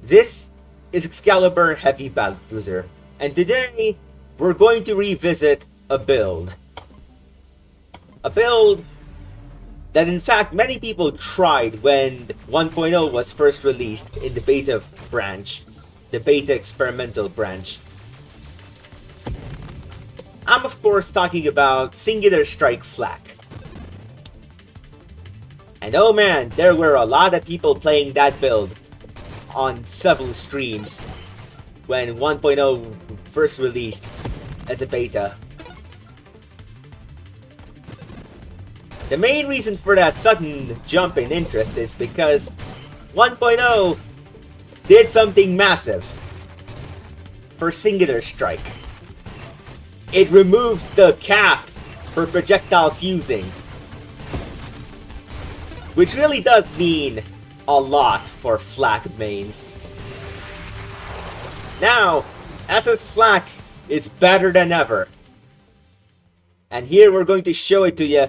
This is Excalibur Heavy Battlecruiser, and today we're going to revisit a build. A build that in fact many people tried when 1.0 was first released in the beta branch, the beta experimental branch. I'm of course talking about Singular Strike Flak. And oh man, there were a lot of people playing that build on several streams when 1.0 first released as a beta. The main reason for that sudden jump in interest is because 1.0 did something massive for Singular Strike. It removed the cap for projectile fusing, which really does mean a lot for Flak mains. Now, SS Flak is better than ever. And here we're going to show it to you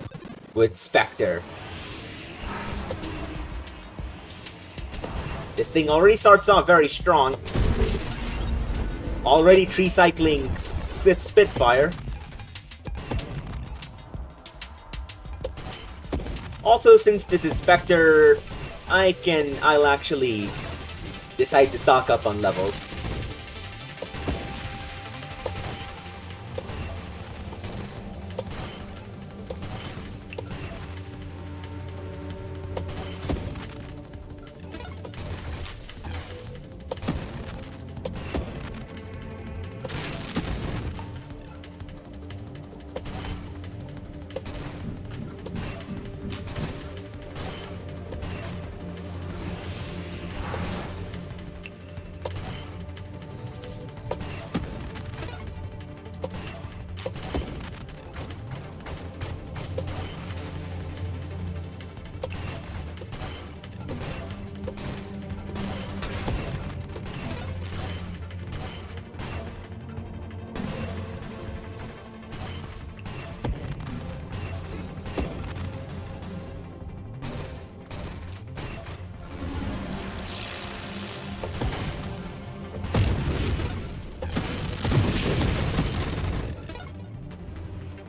with Spectre. This thing already starts off very strong. Already 3 cycling Spitfire. Also, since this is Spectre, I'll actually decide to stock up on levels.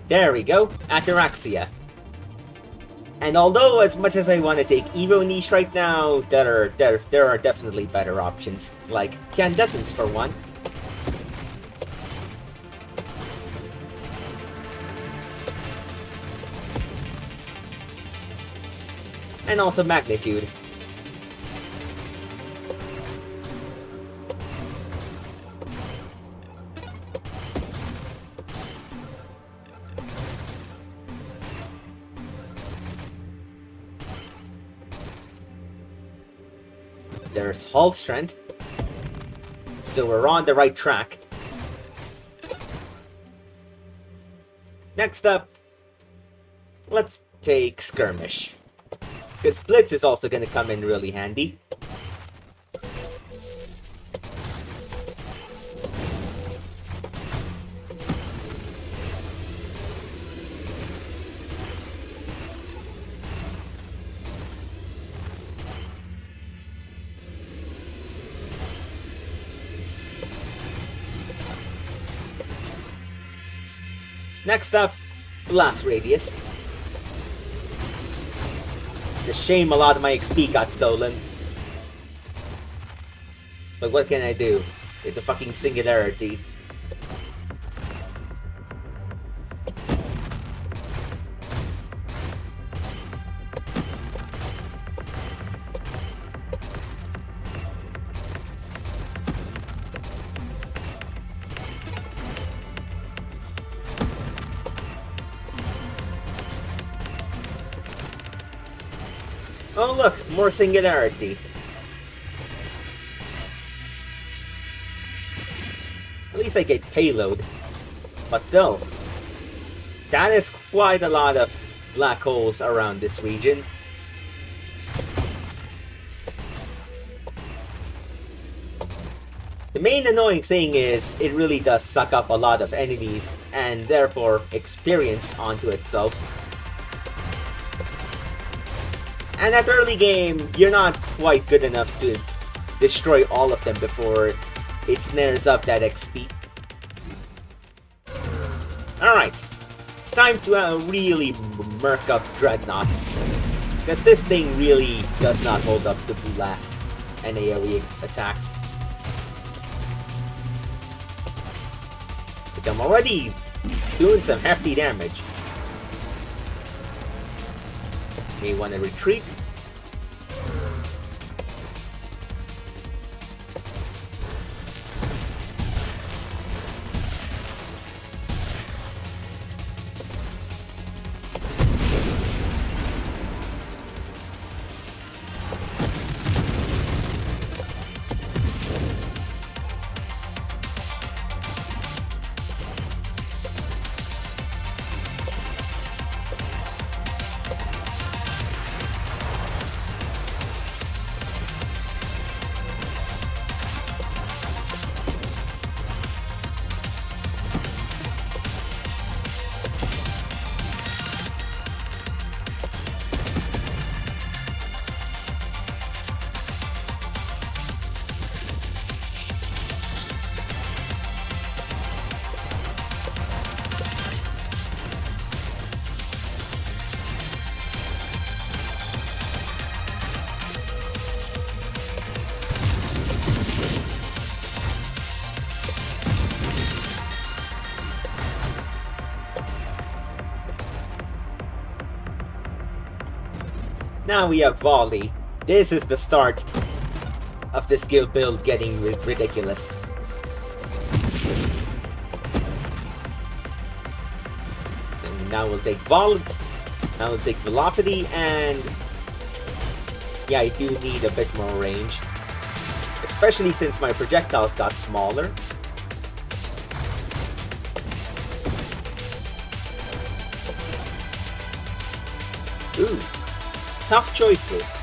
There we go, Ataraxia. And although as much as I want to take Evo niche right now, there are definitely better options, like Candescence for one. And also Magnitude. There's Hull Strength, so we're on the right track. Next up, let's take Skirmish, because Blitz is also going to come in really handy. Next up, Blast Radius. It's a shame a lot of my XP got stolen. But what can I do? It's a fucking singularity. Oh look, more singularity. At least I get payload. But still, that is quite a lot of black holes around this region. The main annoying thing is, it really does suck up a lot of enemies, and therefore experience onto itself. And at early game, you're not quite good enough to destroy all of them before it snares up that XP. Alright, time to really murk up Dreadnought, because this thing really does not hold up to blast and AoE attacks. But I'm already doing some hefty damage. May want to retreat. Now we have Volley. This is the start of the skill build getting ridiculous. And now we'll take Now we'll take Velocity, and yeah, I do need a bit more range. Especially since my projectiles got smaller. Ooh. Tough choices.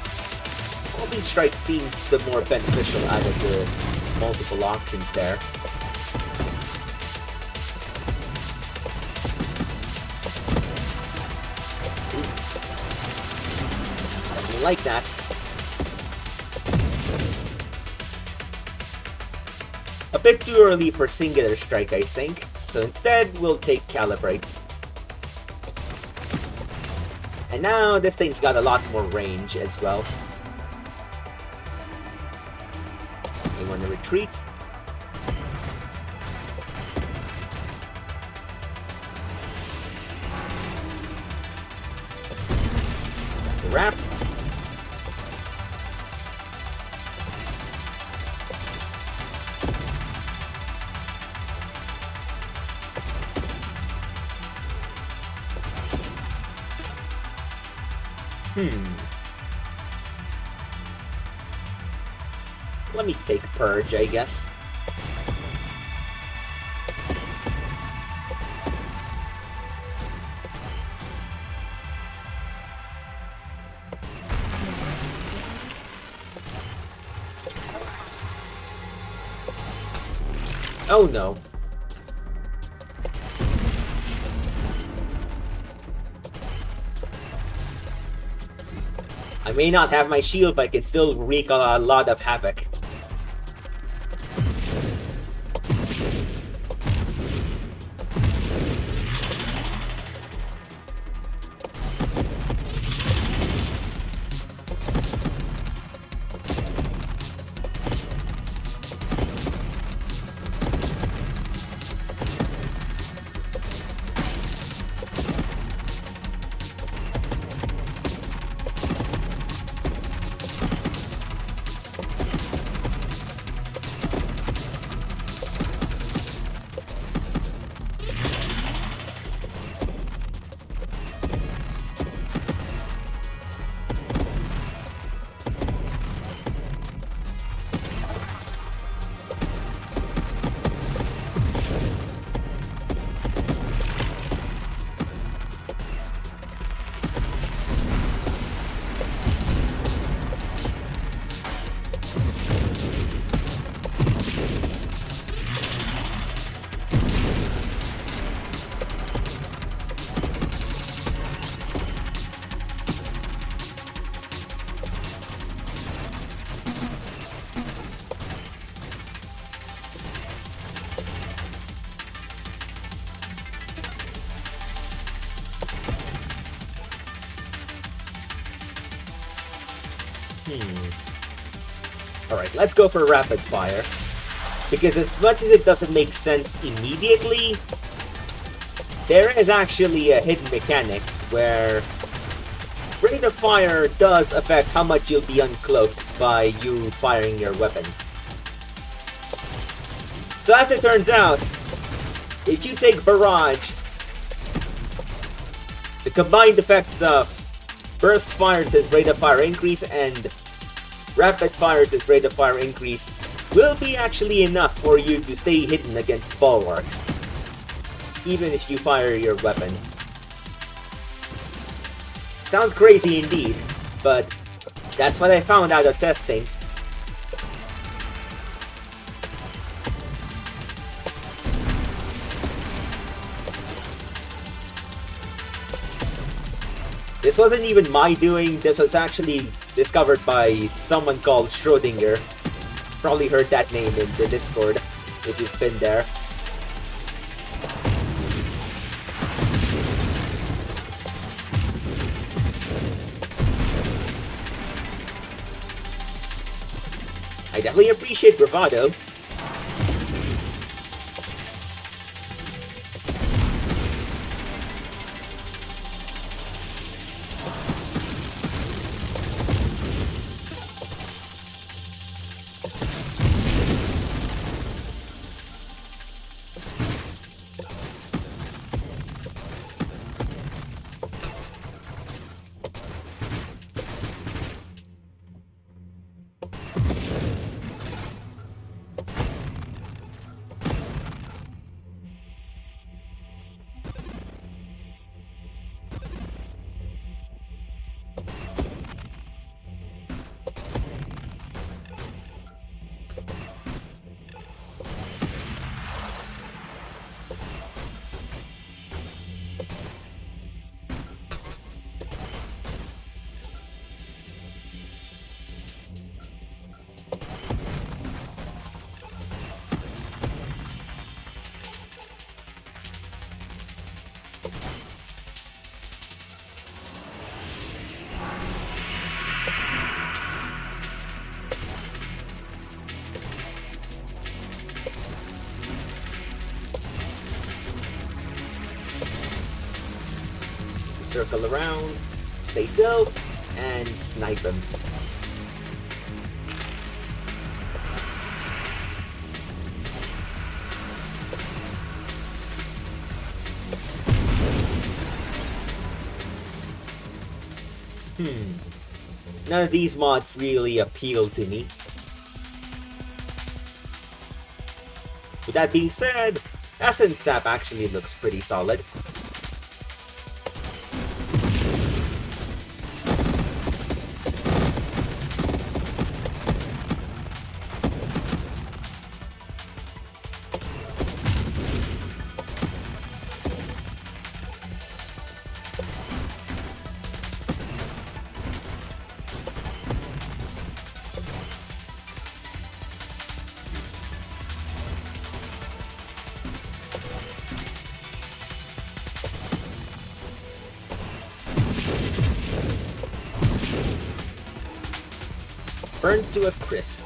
Homing Strike seems the more beneficial out of the multiple options there. Nothing like that. A bit too early for Singular Strike, I think, so instead we'll take Calibrate. And now this thing's got a lot more range as well. You want to retreat? The wrap. Let me take Purge, I guess. Oh no. I may not have my shield, but I can still wreak a lot of havoc. Alright, let's go for rapid fire. Because as much as it doesn't make sense immediately, there is actually a hidden mechanic where rate of fire does affect how much you'll be uncloaked by you firing your weapon. So as it turns out, if you take Barrage, the combined effects of Burst Fire's rate of fire increase and Rapid Fire's rate of fire increase will be actually enough for you to stay hidden against bulwarks, even if you fire your weapon. Sounds crazy indeed, but that's what I found out of testing. This wasn't even my doing, this was actually discovered by someone called Schrodinger. Probably heard that name in the Discord, if you've been there. I definitely appreciate bravado. Circle around, stay still, and snipe him. None of these mods really appeal to me. With that being said, Essence Sap actually looks pretty solid. Burnt to a crisp.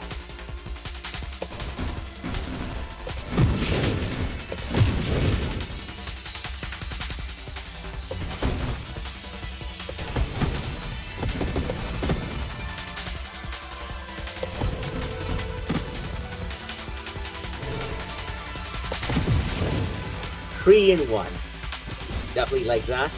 Three in one. Definitely like that.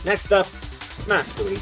Next up, Mastery.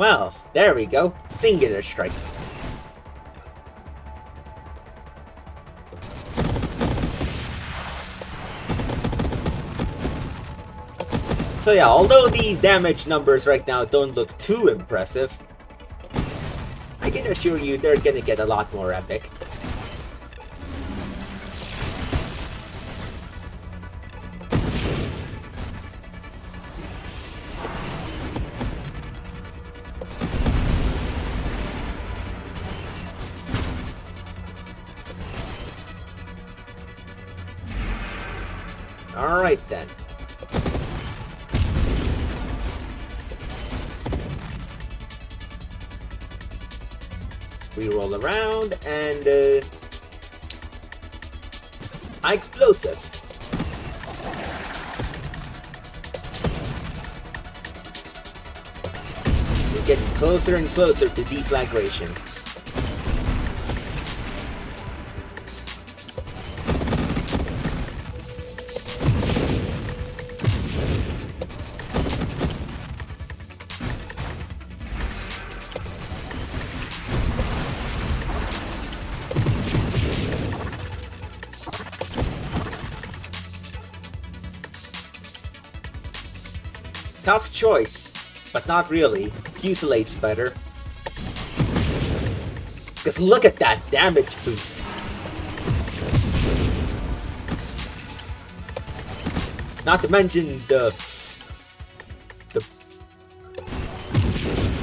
Well, there we go. Singular strike. So yeah, although these damage numbers right now don't look too impressive, I can assure you they're gonna get a lot more epic. Alright then. We roll around and explosive. We're getting closer and closer to deflagration. Tough choice, but not really. Fusilade's better. Because look at that damage boost. Not to mention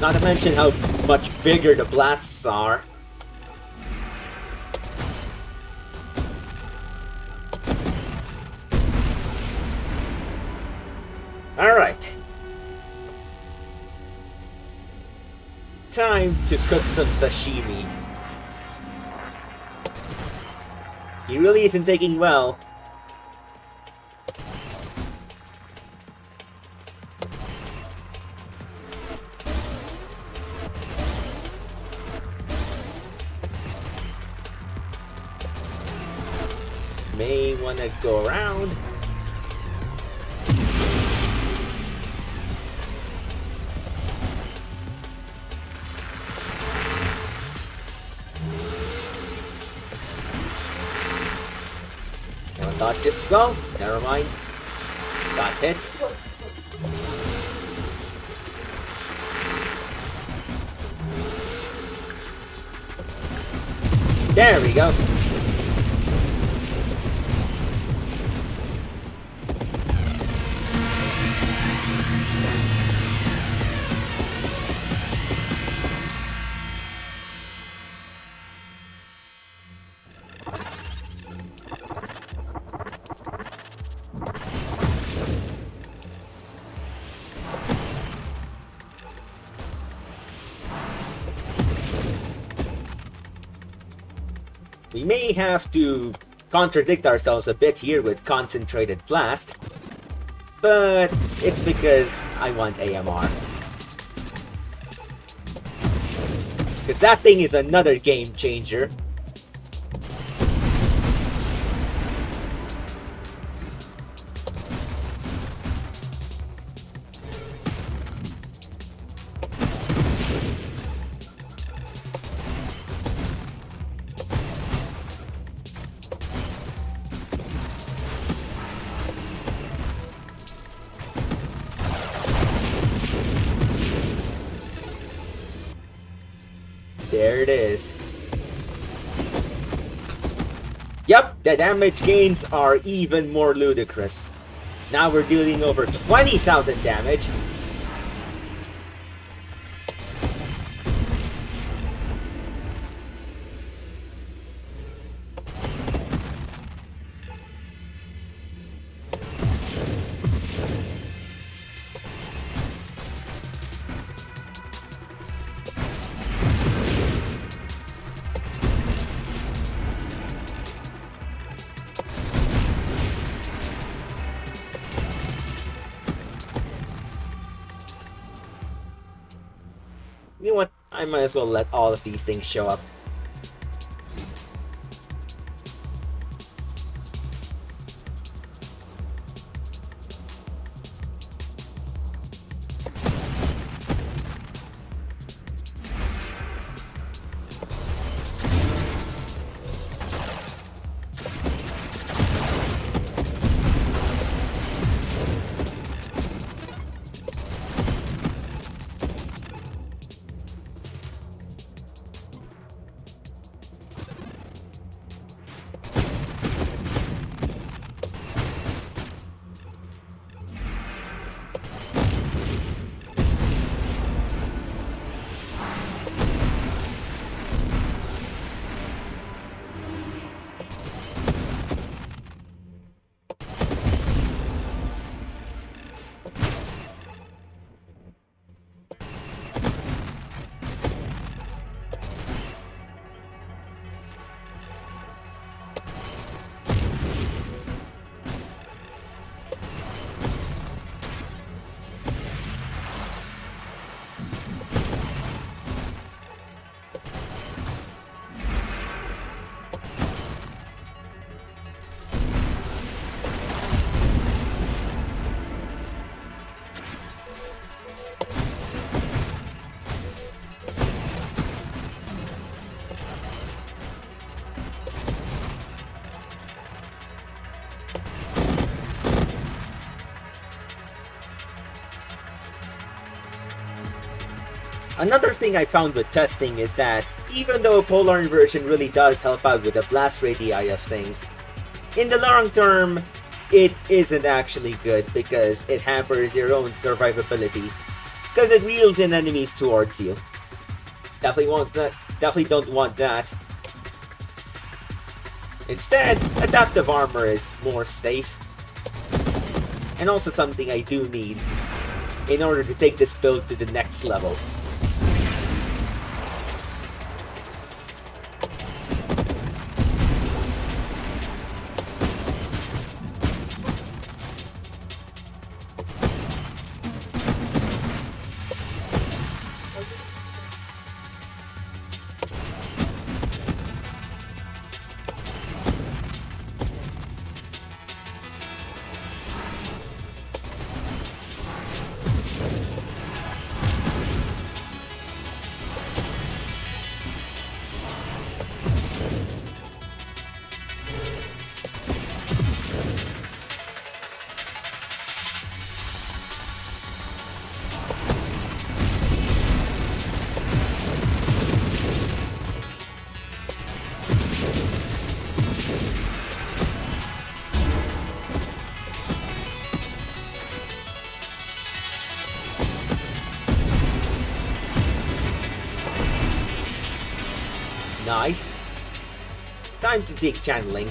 not to mention how much bigger the blasts are. Alright. Time to cook some sashimi. He really isn't taking well. May wanna go around. Dodge just go. Never mind. Got hit. There we go. We may have to contradict ourselves a bit here with Concentrated Blast, but it's because I want AMR. Because that thing is another game changer. There it is. Yep, the damage gains are even more ludicrous. Now we're dealing over 20,000 damage. You know what? I might as well let all of these things show up. Another thing I found with testing is that even though polar inversion really does help out with the blast radii of things, in the long term, it isn't actually good because it hampers your own survivability. Because it reels in enemies towards you. Definitely don't want that. Instead, adaptive armor is more safe. And also something I do need in order to take this build to the next level. Nice. Time to take channeling.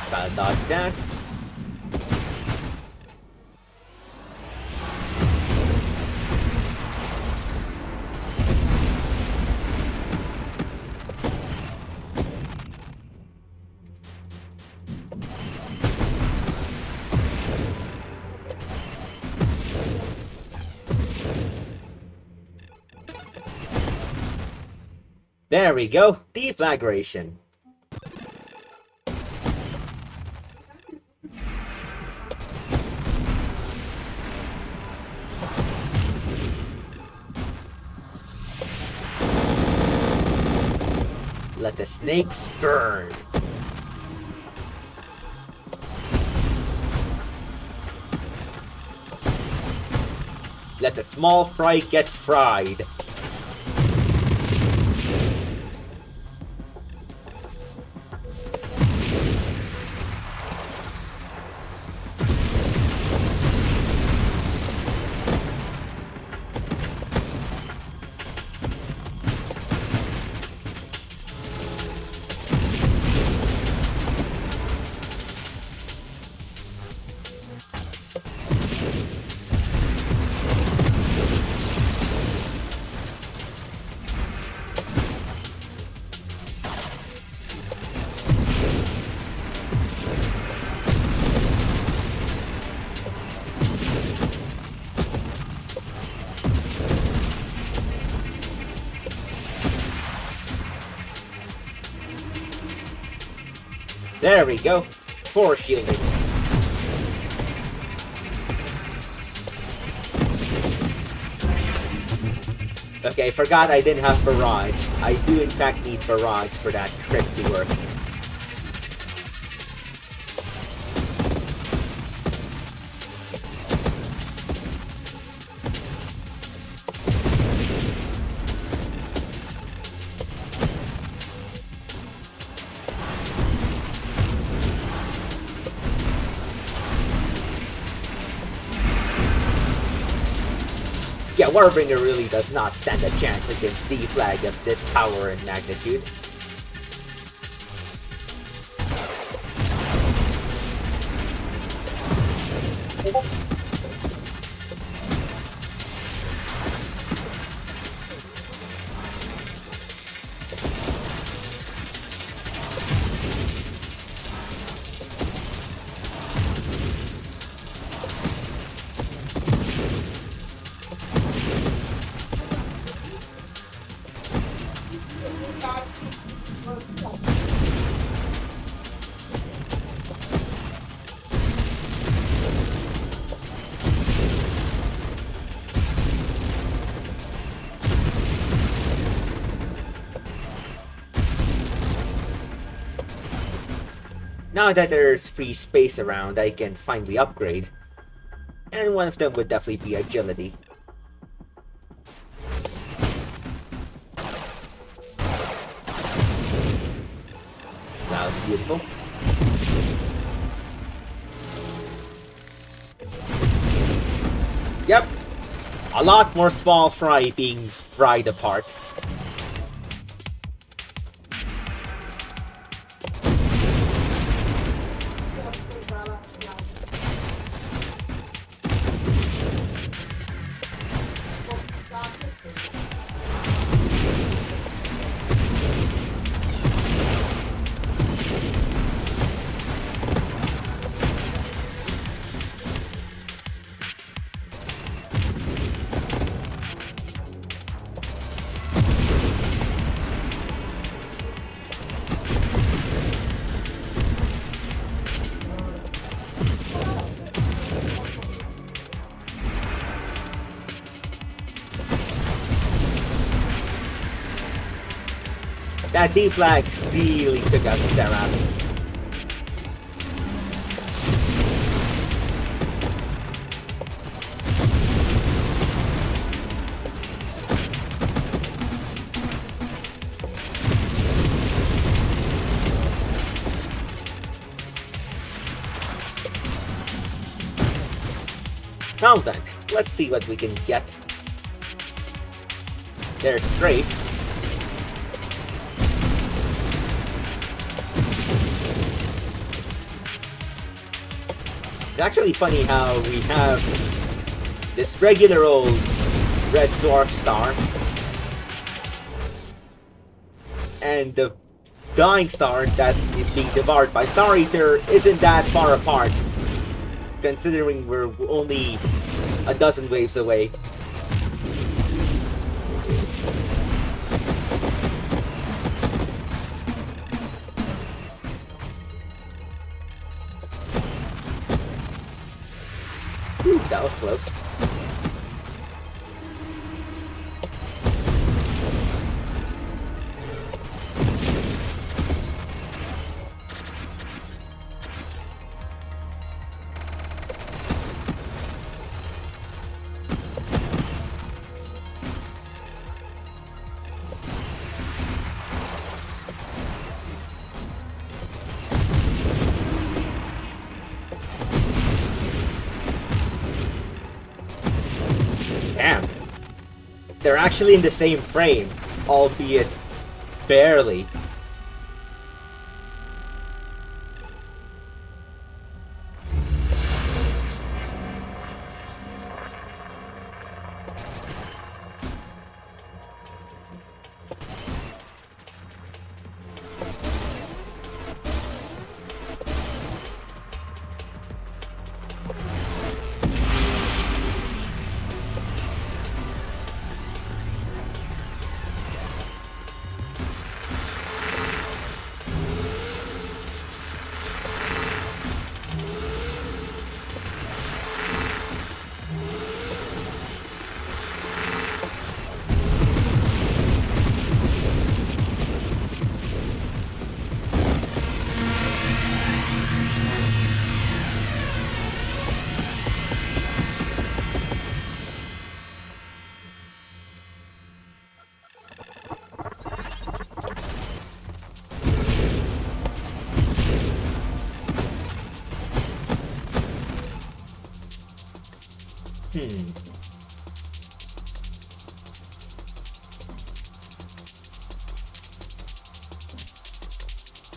Gotta dodge that. There we go, deflagration. Let the snakes burn. Let the small fry get fried. There we go. Force shielding. Okay, I forgot I didn't have barrage. I do in fact need barrage for that trick to work. Yeah, Warbringer really does not stand a chance against D-Flag of this power and magnitude. Now that there's free space around, I can finally upgrade. And one of them would definitely be agility. That was beautiful. Yep. A lot more small fry being fried apart. That D-flag really took out the Seraph. Now then, let's see what we can get. There's Strafe. It's actually funny how we have this regular old red dwarf star and the dying star that is being devoured by Star Eater isn't that far apart, considering we're only a dozen waves away. Whew, that was close. Damn. They're actually in the same frame, albeit barely.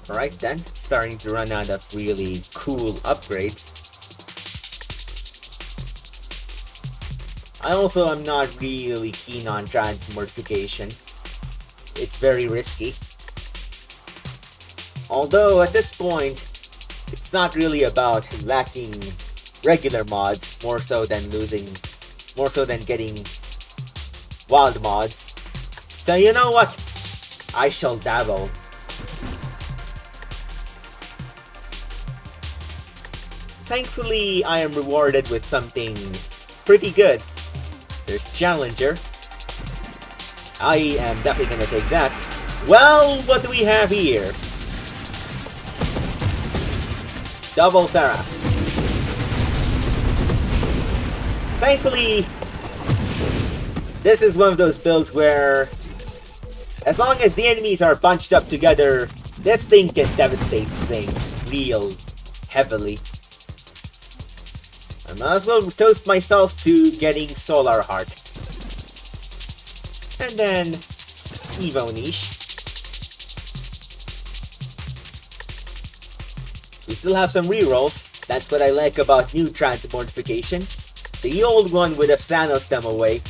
Alright then, starting to run out of really cool upgrades. I also am not really keen on transmortification. It's very risky. Although at this point, it's not really about lacking regular mods, more so than getting wild mods. So you know what? I shall dabble. Thankfully, I am rewarded with something pretty good. There's Challenger. I am definitely gonna take that. Well, what do we have here? Double Seraph. Thankfully, this is one of those builds where, as long as the enemies are bunched up together, this thing can devastate things real heavily. I might as well toast myself to getting Solar Heart. And then Evo Niche. We still have some rerolls. That's what I like about new Transmortification. The old one would have Thanos them away.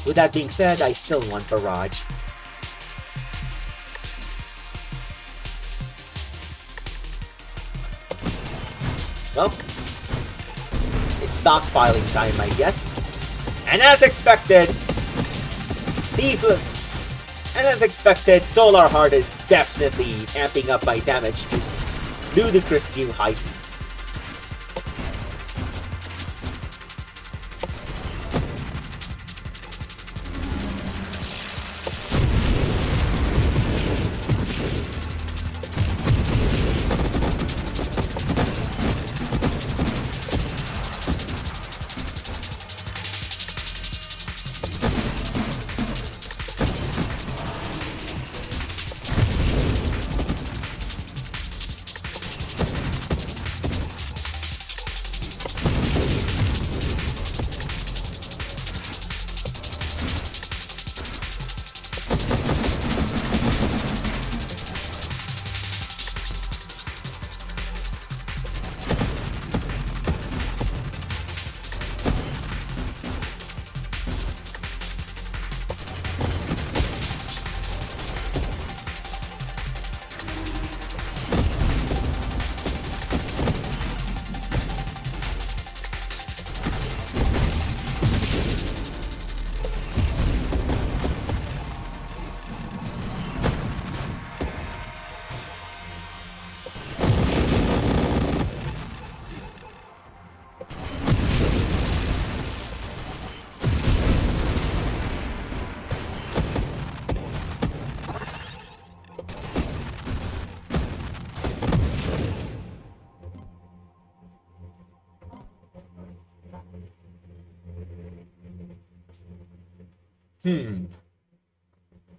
With that being said, I still want Barrage. Well, it's stockpiling time, I guess. And as expected, Solar Heart is definitely amping up my damage to ludicrous new heights.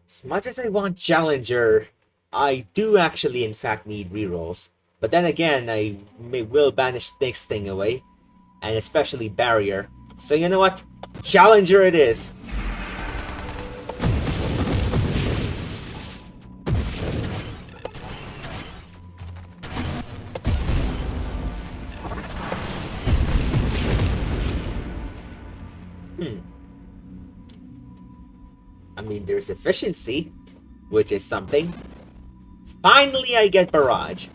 As much as I want Challenger, I do actually in fact need rerolls. But then again, I will banish this thing away. And especially Barrier. So you know what? Challenger it is! I mean, there's efficiency, which is something. Finally, I get Barrage.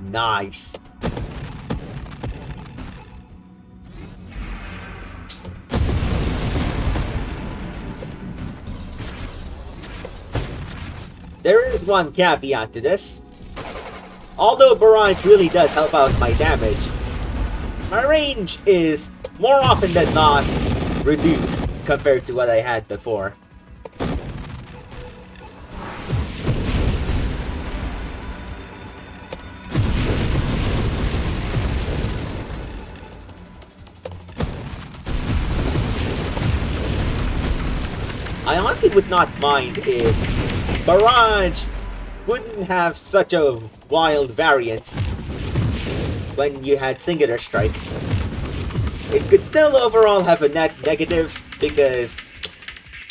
Nice. There is one caveat to this. Although Barrage really does help out my damage, my range is more often than not reduced compared to what I had before. I honestly would not mind if Barrage wouldn't have such a wild variance when you had Singular Strike. It could still overall have a net negative because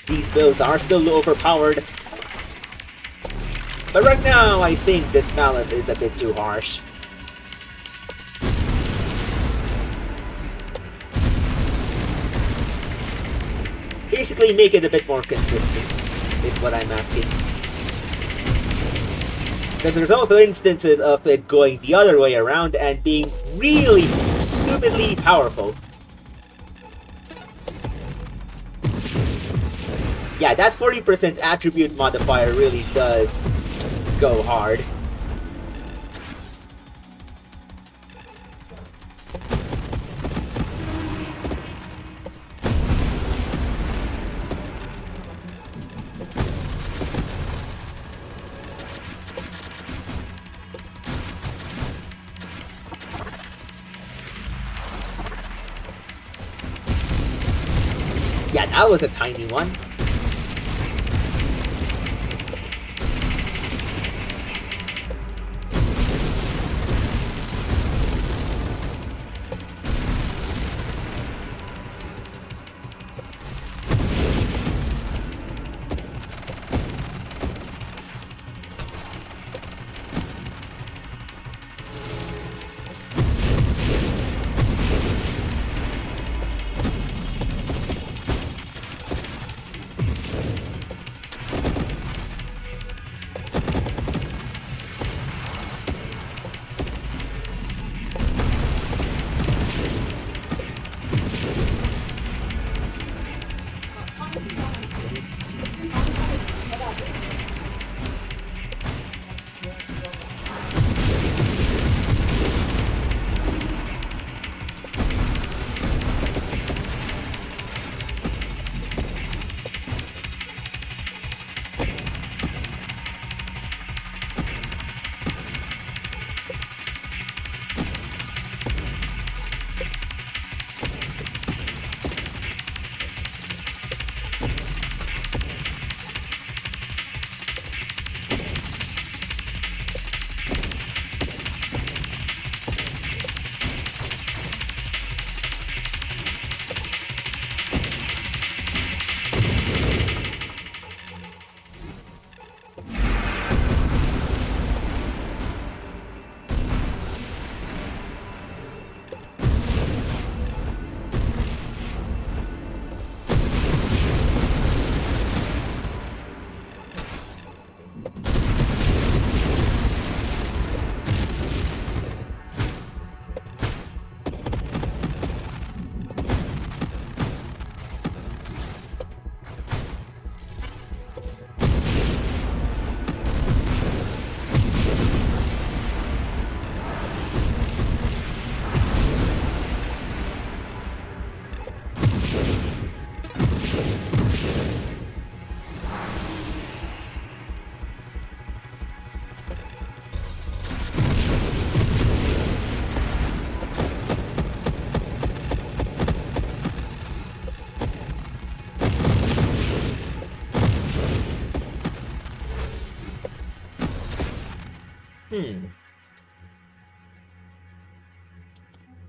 these builds are still overpowered. But right now, I think this Malice is a bit too harsh. Basically, make it a bit more consistent, is what I'm asking. Because there's also instances of it going the other way around and being really stupidly powerful. Yeah, that 40% attribute modifier really does go hard. That was a tiny one.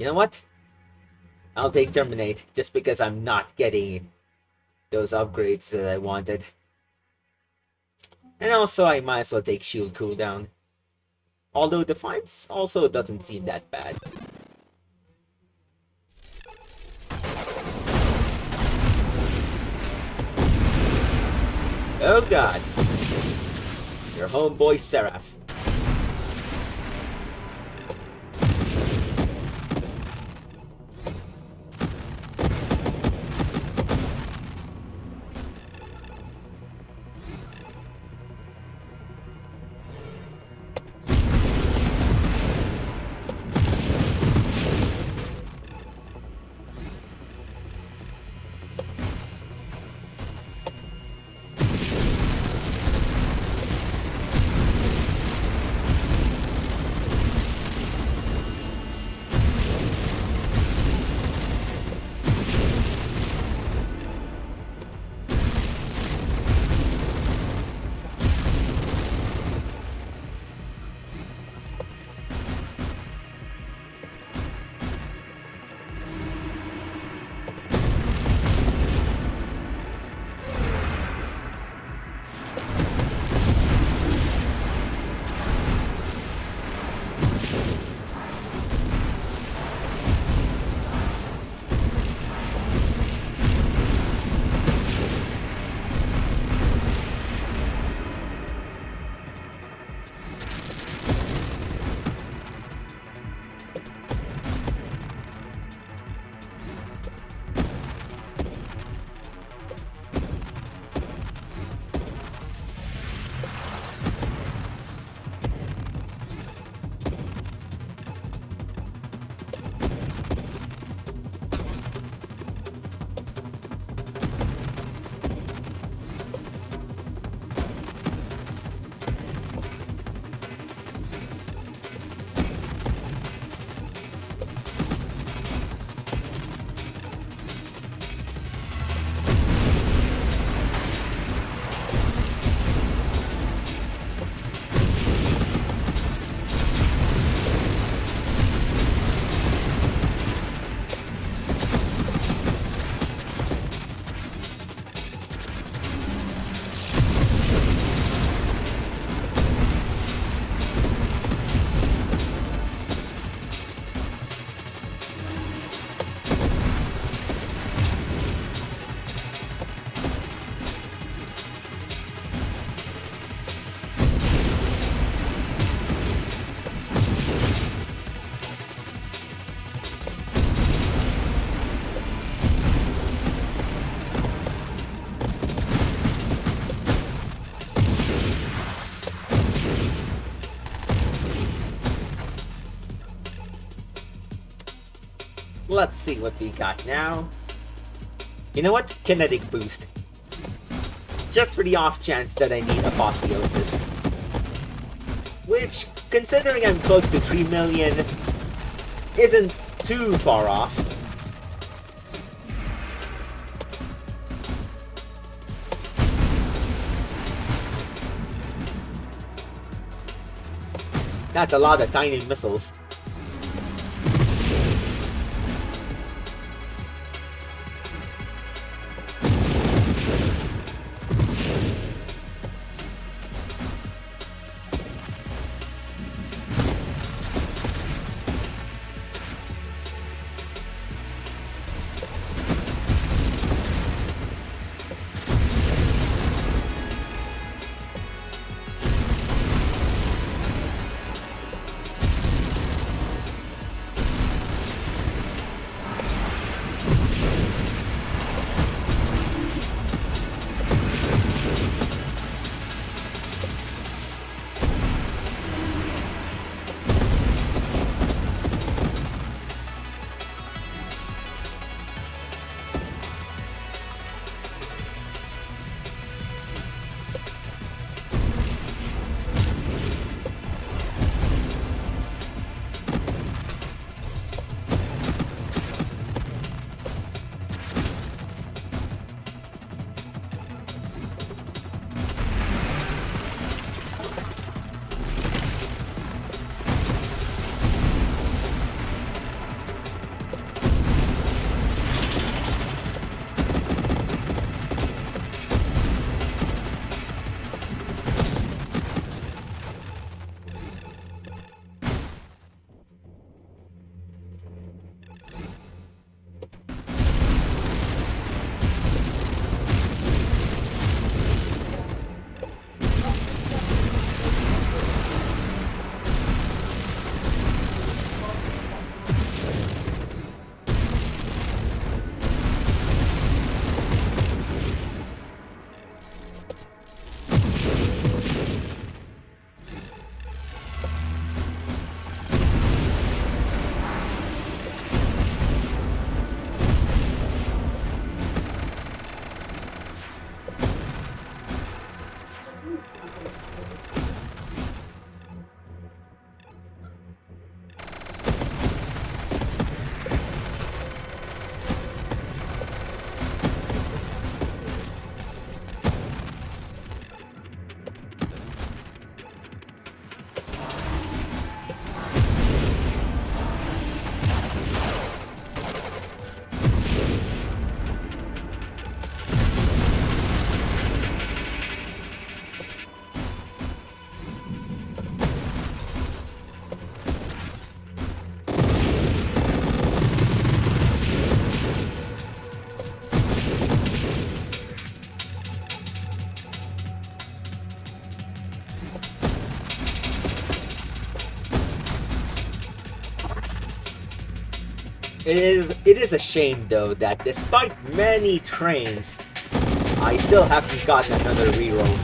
You know what? I'll take Terminate, just because I'm not getting those upgrades that I wanted. And also, I might as well take Shield Cooldown. Although Defiance also doesn't seem that bad. Oh god. It's your homeboy Seraph. Let's see what we got now. You know what? Kinetic boost. Just for the off chance that I need Apotheosis. Which, considering I'm close to 3 million, isn't too far off. That's a lot of tiny missiles. It is a shame though that despite many trains, I still haven't gotten another reroll.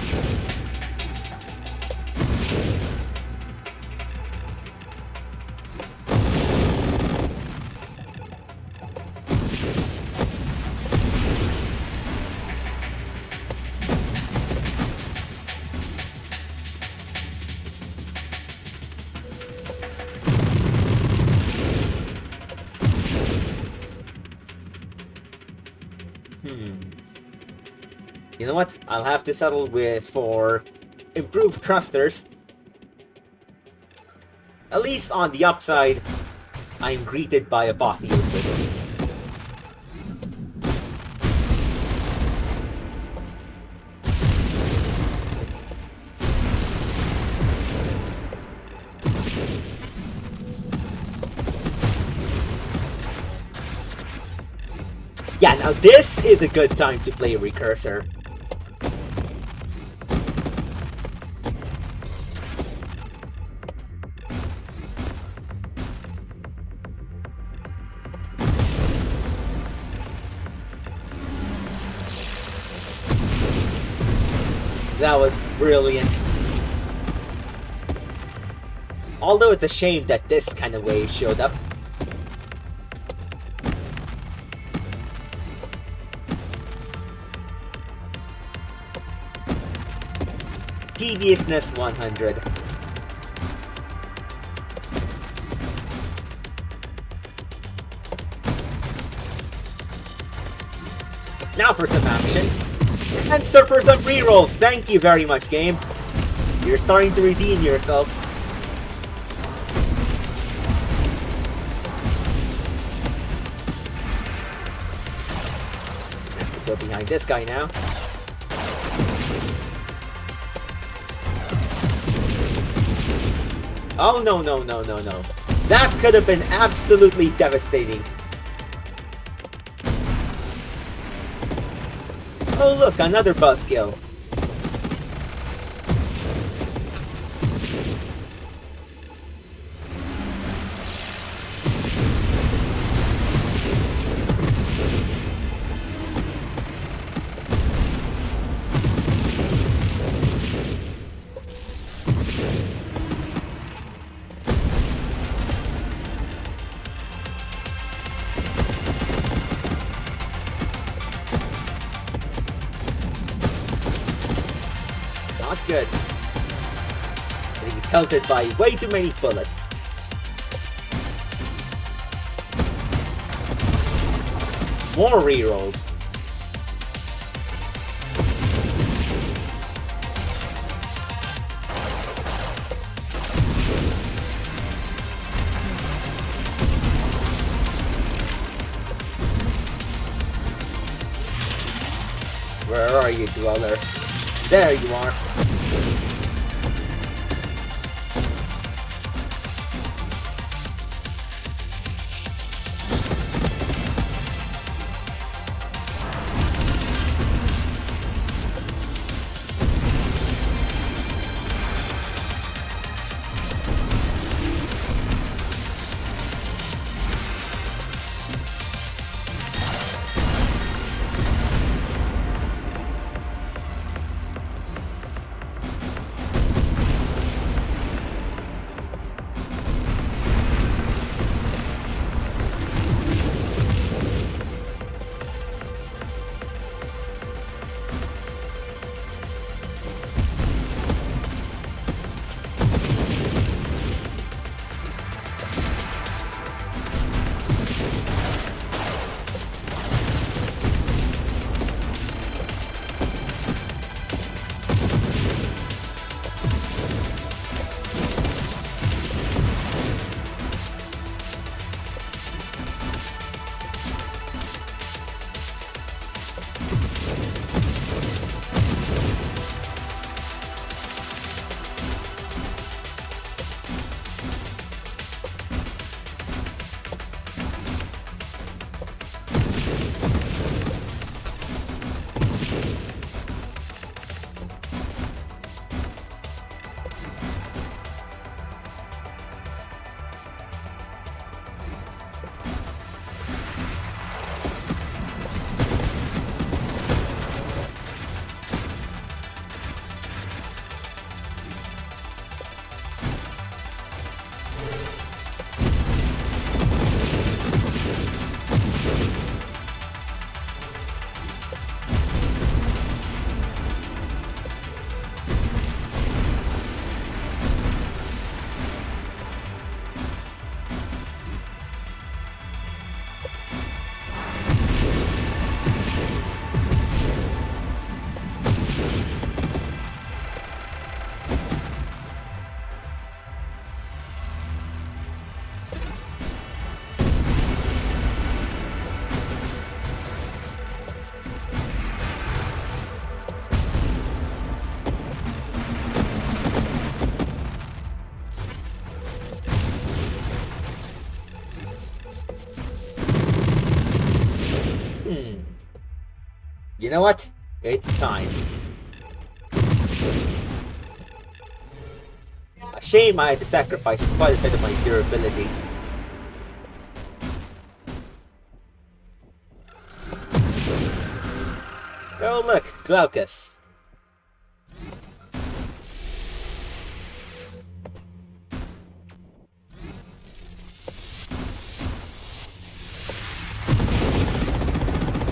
You know what? I'll have to settle for improved thrusters. At least on the upside, I'm greeted by Apotheosis. Yeah, now this is a good time to play Recursor. That was brilliant. Although it's a shame that this kind of wave showed up. Tediousness 100. Now for some action. Answer for some rerolls. Thank you very much, game. You're starting to redeem yourself. Have to go behind this guy now. Oh no, no, no, no, no. That could have been absolutely devastating. Oh look, another buzzkill. Not good. Getting pelted by way too many bullets. More rerolls. Where are you, Dweller? There you are. You know what? It's time. A shame I had to sacrifice quite a bit of my durability. Oh look, Glaucus.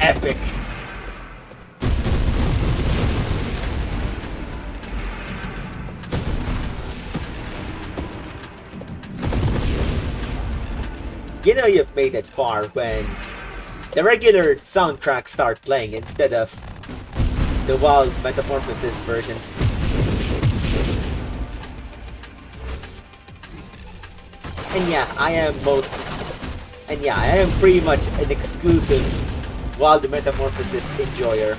Epic. You know you've made it far when the regular soundtrack start playing instead of the wild metamorphosis versions. And yeah, I am pretty much an exclusive wild metamorphosis enjoyer.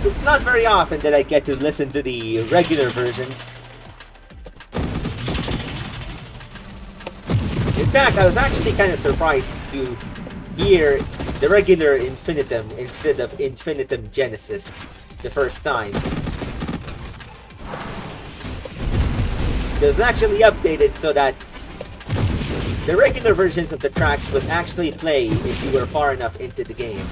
It's not very often that I get to listen to the regular versions. In fact, I was actually kind of surprised to hear the regular Infinitum instead of Infinitum Genesis the first time. It was actually updated so that the regular versions of the tracks would actually play if you were far enough into the game.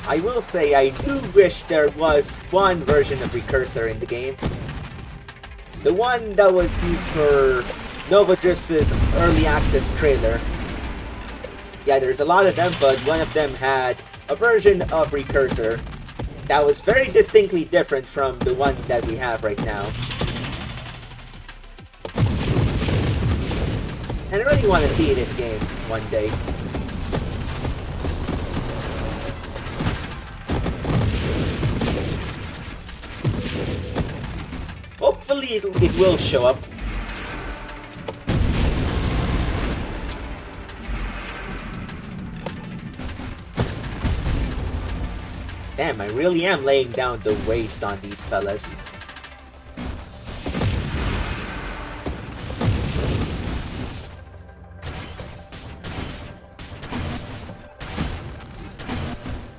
I will say I do wish there was one version of Precursor in the game. The one that was used for Nova Drift's early access trailer. Yeah, there's a lot of them, but one of them had a version of Precursor that was very distinctly different from the one that we have right now. And I really want to see it in game one day. Hopefully it will show up. Damn, I really am laying down the waste on these fellas.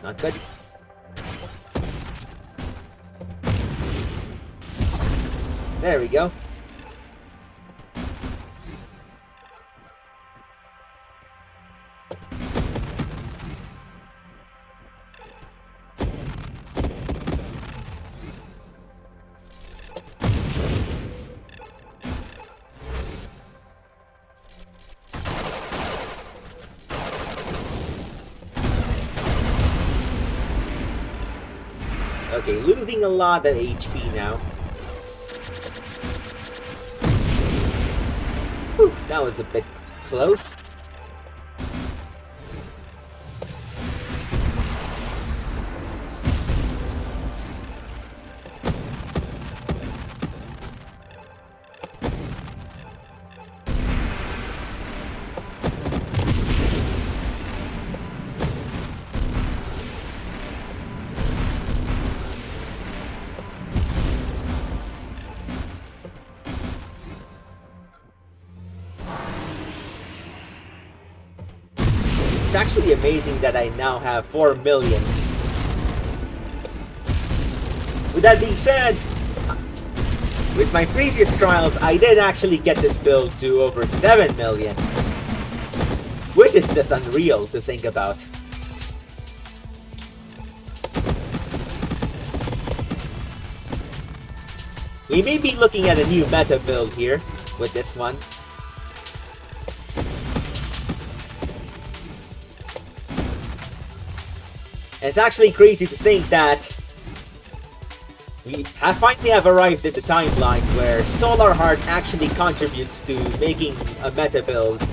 Not good. There we go. Okay, losing a lot of HP now. Whew, that was a bit close. It's actually amazing that I now have 4 million. With that being said, with my previous trials, I did actually get this build to over 7 million. Which is just unreal to think about. We may be looking at a new meta build here with this one. It's actually crazy to think that we finally have arrived at the timeline where Solar Heart actually contributes to making a meta build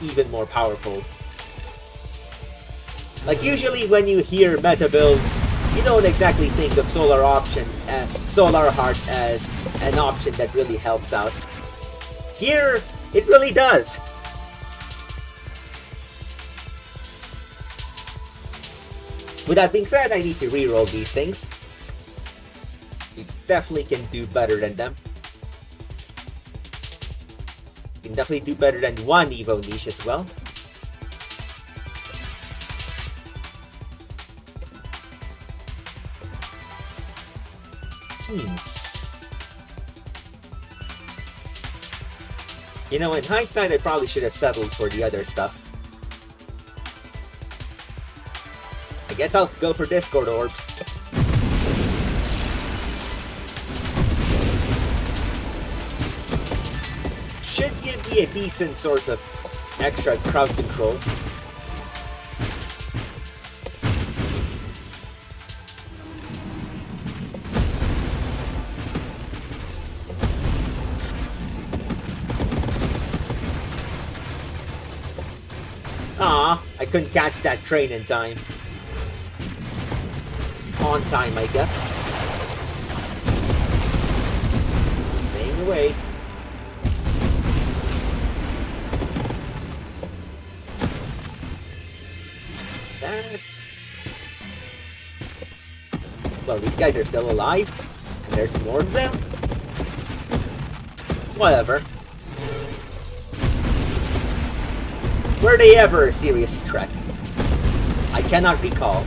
even more powerful. Like usually when you hear meta build, you don't exactly think of Solar Heart as an option that really helps out. Here, it really does. With that being said, I need to reroll these things. You definitely can do better than them. You can definitely do better than one Evo niche as well. You know, in hindsight, I probably should have settled for the other stuff. I guess I'll go for Discord Orbs. Should give me a decent source of extra crowd control. Ah, I couldn't catch that train in time. On time, I guess. Staying away. That... Well, these guys are still alive. And there's more of them. Whatever. Were they ever a serious threat? I cannot recall.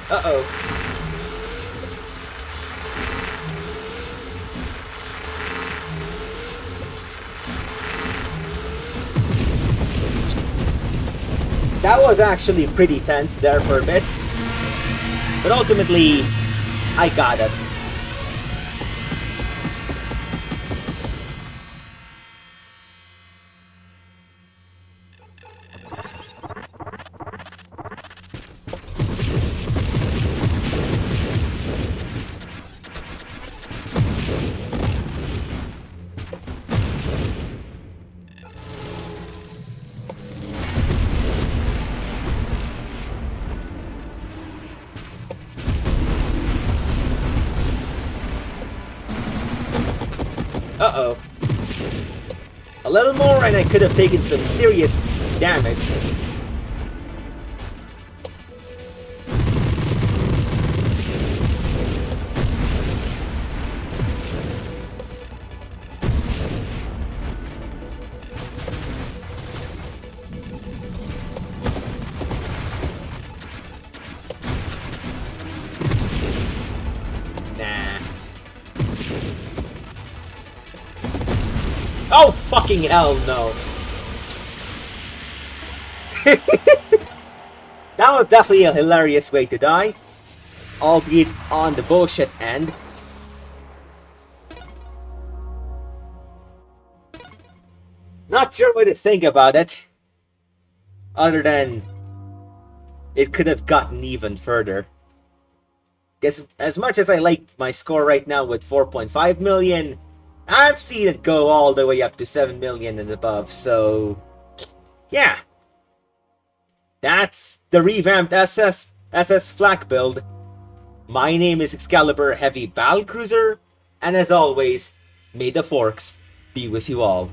Uh-oh. That was actually pretty tense there for a bit. But ultimately, I got it. Uh-oh. A little more and I could have taken some serious damage. Oh, fucking hell, no. That was definitely a hilarious way to die. Albeit on the bullshit end. Not sure what to think about it. Other than... it could have gotten even further. Guess as much as I like my score right now with 4.5 million... I've seen it go all the way up to 7 million and above, so... yeah. That's the revamped SS flak build. My name is Excalibur Heavy Battlecruiser, and as always, may the forks be with you all.